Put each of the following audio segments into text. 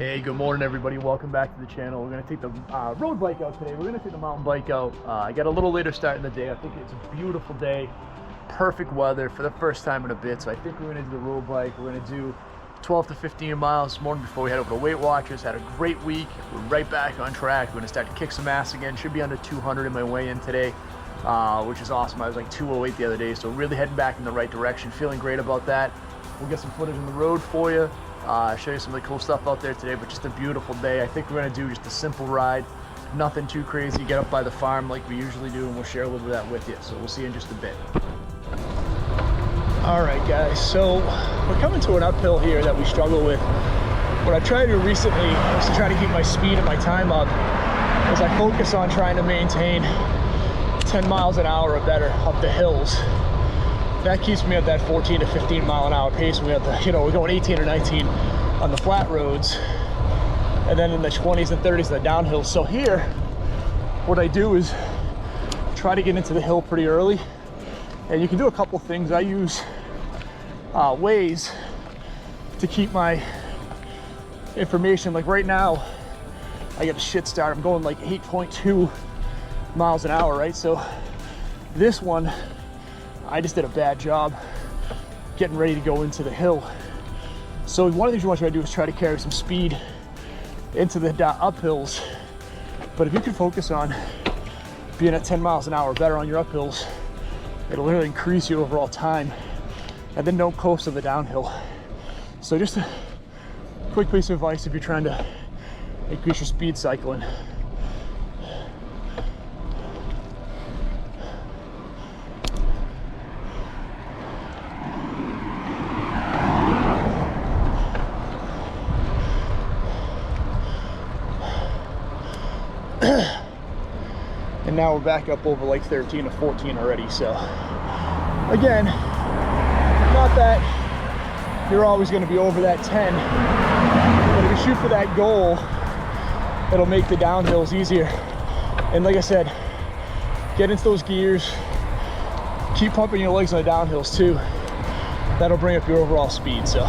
Hey, good morning everybody. Welcome back to the channel. We're going to take the road bike out today. We're going to take the mountain bike out. I got a little later start in the day. I think it's a beautiful day. Perfect weather for the first time in a bit. So I think we're going to do the road bike. We're going to do 12 to 15 miles this morning before we head over to Weight Watchers. Had a great week. We're right back on track. We're going to start to kick some ass again. Should be under 200 in my weigh-in today, which is awesome. I was like 208 the other day. So really heading back in the right direction. Feeling great about that. We'll get some footage on the road for you. Show you some of the cool stuff out there today, but just a beautiful day. I think we're going to do just a simple ride, nothing too crazy. Get up by the farm like we usually do, and we'll share a little bit of that with you. So we'll see you in just a bit. All right, guys, so we're coming to an uphill here that we struggle with. What I tried to do recently is to try to keep my speed and my time up, as I focus on trying to maintain 10 miles an hour or better up the hills. That keeps me at that 14 to 15 mile an hour pace. We have the, we're going 18 or 19 on the flat roads, and then in the 20s and 30s on the downhills. So here, what I do is try to get into the hill pretty early, and you can do a couple things. I use Waze to keep my information. Like right now, I get a shit start. I'm going like 8.2 miles an hour, right? So this one, I just did a bad job getting ready to go into the hill. So one of the things you want to try to do is try to carry some speed into the uphills. But if you can focus on being at 10 miles an hour better on your uphills, it'll really increase your overall time. And then don't coast to the downhill. So just a quick piece of advice if you're trying to increase your speed cycling. And now we're back up over like 13 to 14 already. So again, not that you're always going to be over that 10, but if you shoot for that goal, it'll make the downhills easier. And like I said, get into those gears, keep pumping your legs on the downhills too. That'll bring up your overall speed. So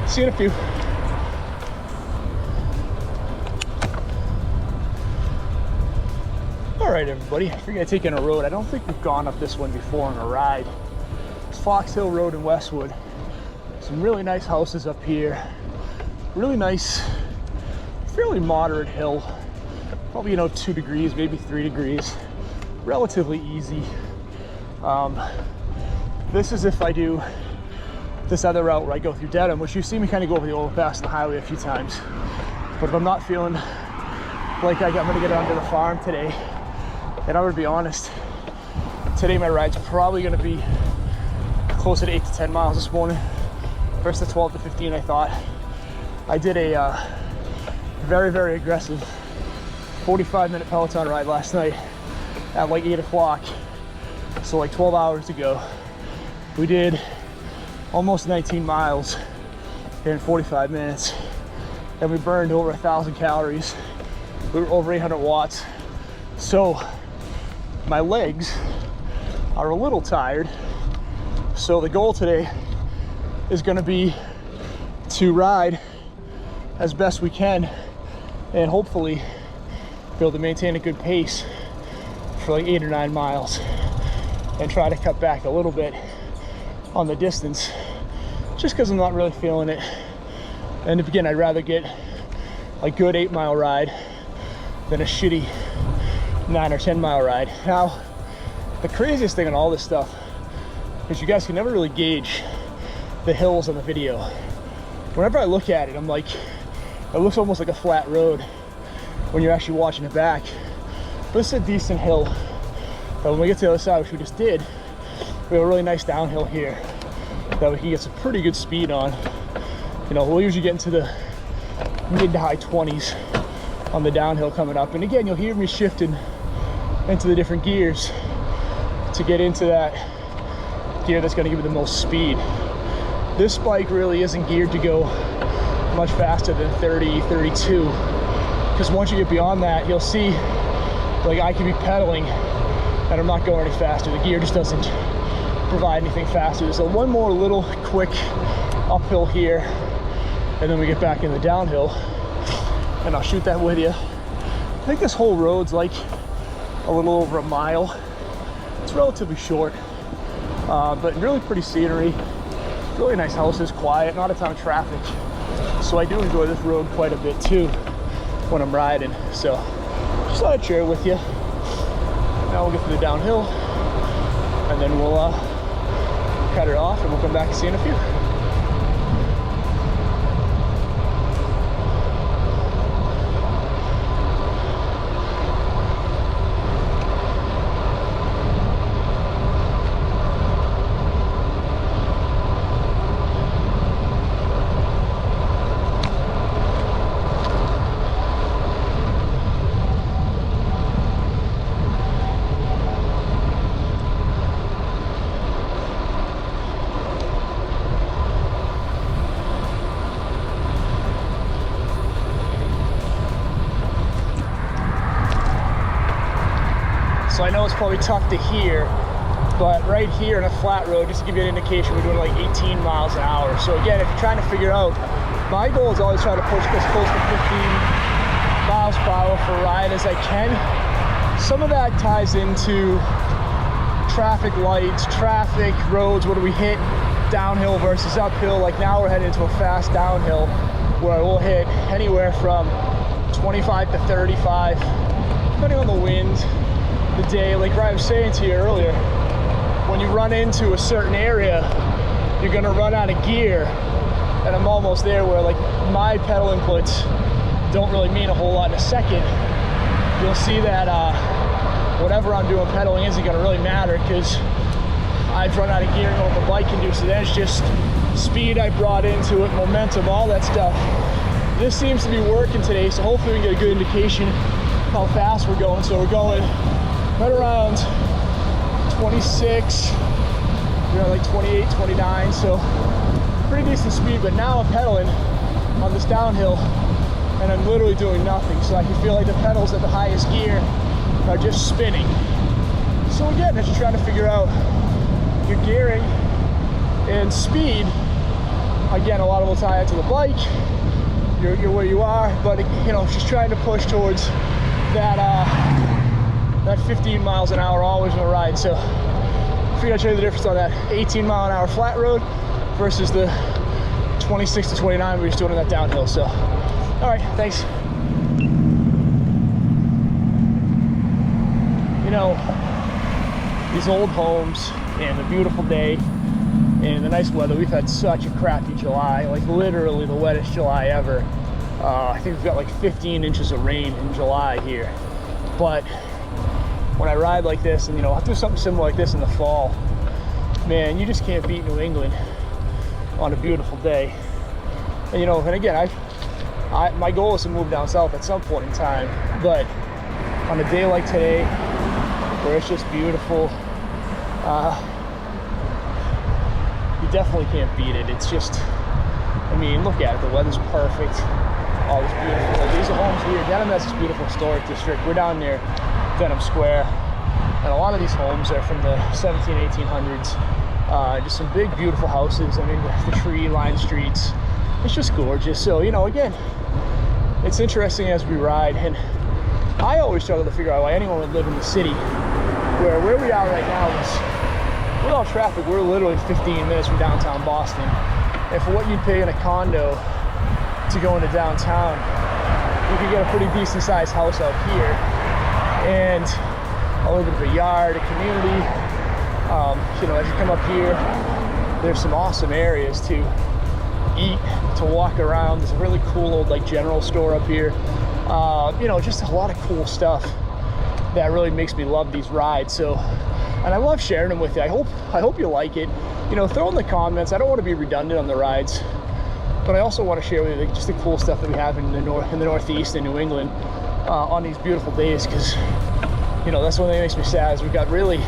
see you in a few. All right, everybody, we're gonna take in a road. I don't think we've gone up this one before on a ride. It's Fox Hill Road in Westwood. Some really nice houses up here. Really nice, fairly moderate hill. Probably, 2 degrees, maybe 3 degrees. Relatively easy. This is if I do this other route where I go through Dedham, which you see me kind of go over the overpass and the highway a few times. But if I'm not feeling like I'm gonna get onto the farm today, and I'm gonna be honest, today my ride's probably gonna be closer to 8 to 10 miles this morning versus the 12 to 15 I thought. I did a very, very aggressive 45-minute Peloton ride last night at like 8 o'clock. So like 12 hours ago. We did almost 19 miles in 45 minutes, and we burned over 1,000 calories. We were over 800 watts. So my legs are a little tired. So the goal today is going to be to ride as best we can and hopefully be able to maintain a good pace for like 8 or 9 miles and try to cut back a little bit on the distance, just because I'm not really feeling it. And again, I'd rather get a good 8-mile ride than a shitty 9 or 10 mile ride. Now, the craziest thing on all this stuff is you guys can never really gauge the hills on the video. Whenever I look at it, I'm like, it looks almost like a flat road when you're actually watching it back. But this is a decent hill. But when we get to the other side, which we just did, we have a really nice downhill here that we can get some pretty good speed on. We'll usually get into the mid to high 20s on the downhill coming up. And again, you'll hear me shifting into the different gears to get into that gear that's going to give you the most speed. This bike really isn't geared to go much faster than 30, 32, because once you get beyond that, you'll see like I can be pedaling and I'm not going any faster. The gear just doesn't provide anything faster. So one more little quick uphill here, and then we get back in the downhill. and I'll shoot that with you. I think this whole road's like a little over a mile. It's relatively short, but really pretty scenery. Really nice houses, quiet, not a ton of traffic. So I do enjoy this road quite a bit too when I'm riding. So just thought I'd share it with you. Now we'll get to the downhill, and then we'll cut it off, and we'll come back and see you in a few. So I know it's probably tough to hear, but right here on a flat road, just to give you an indication, we're doing like 18 miles an hour. So again, if you're trying to figure out, my goal is always try to push as close to 15 miles per hour for a ride as I can. Some of that ties into traffic lights, traffic, roads, what do we hit, downhill versus uphill. Like now we're heading into a fast downhill where I will hit anywhere from 25 to 35, depending on the wind, the day. Like I was saying to you earlier, when you run into a certain area, you're gonna run out of gear, and I'm almost there where like my pedal inputs don't really mean a whole lot in a second. You'll see that whatever I'm doing pedaling isn't gonna really matter because I've run out of gear and know what the bike can do. So then it's just speed I brought into it, momentum, all that stuff. This seems to be working today, so hopefully we can get a good indication how fast we're going. So we're going right around 26, you know, like 28, 29, so pretty decent speed. But now I'm pedaling on this downhill and I'm literally doing nothing, so I can feel like the pedals at the highest gear are just spinning. So again, as you're trying to figure out your gearing and speed, again, a lot of it will tie into the bike, you're where you are, but you know, just trying to push towards that that 15 miles an hour always on a ride. So I figured I'd show you the difference on that 18 mile an hour flat road versus the 26 to 29 we're just doing on that downhill. So all right, thanks. You know, these old homes and the beautiful day and the nice weather, we've had such a crappy July, like literally the wettest July ever. I think we've got like 15 inches of rain in July here. But when I ride like this, and you know, I'll do something similar like this in the fall, man, you just can't beat New England on a beautiful day. And you know, and again, my goal is to move down south at some point in time, but on a day like today, where it's just beautiful, you definitely can't beat it. It's just, I mean, look at it, the weather's perfect, all this beautiful, like these are homes here. Dedham has this beautiful historic district. We're down near Dedham Square, and a lot of these homes are from the 1800s. Just some big, beautiful houses. I mean, the tree-lined streets. It's just gorgeous. So, you know, again, it's interesting as we ride, and I always struggle to figure out why anyone would live in the city, where we are right now is, without traffic, we're literally 15 minutes from downtown Boston. And for what you'd pay in a condo to go into downtown, you could get a pretty decent sized house out here and a little bit of a yard, a community. You know, as you come up here, there's some awesome areas to eat, to walk around. There's a really cool old like general store up here. You know, just a lot of cool stuff that really makes me love these rides. So, and I love sharing them with you. I hope you like it. You know, throw in the comments. I don't want to be redundant on the rides, but I also want to share with you just the cool stuff that we have in the Northeast in New England on these beautiful days, because you know, that's one thing that makes me sad is we've got really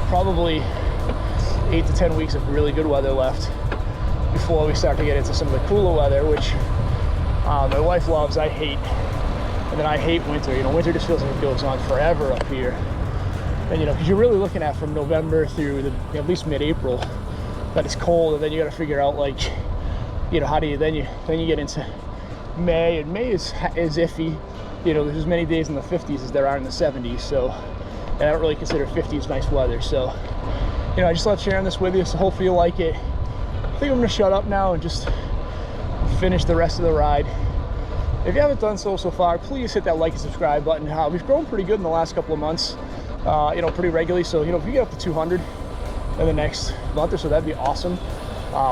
probably 8 to 10 weeks of really good weather left before we start to get into some of the cooler weather, which my wife loves, I hate. And then I hate winter. You know, winter just feels like it goes on forever up here. And you know, because you're really looking at from November through at least mid-April that it's cold, and then you got to figure out, like, you know, how do you then you get into May, and May is iffy. You know, there's as many days in the 50s as there are in the 70s, so, and I don't really consider 50s nice weather. So, you know, I just love sharing this with you, so hopefully you like it. I think I'm gonna shut up now and just finish the rest of the ride. If you haven't done so far, please hit that like and subscribe button. We've grown pretty good in the last couple of months, you know, pretty regularly. So, you know, if you get up to 200 in the next month or so, that'd be awesome.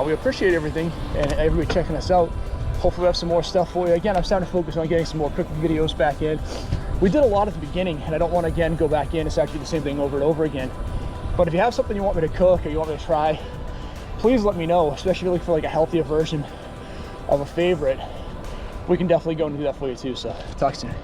We appreciate everything and everybody checking us out. Hopefully we have some more stuff for you. Again, I'm starting to focus on getting some more cooking videos back in. We did a lot at the beginning, and I don't want to, again, go back in and start doing the same thing over and over again. But if you have something you want me to cook or you want me to try, please let me know, especially if you're looking for like a healthier version of a favorite. We can definitely go and do that for you too, so talk soon.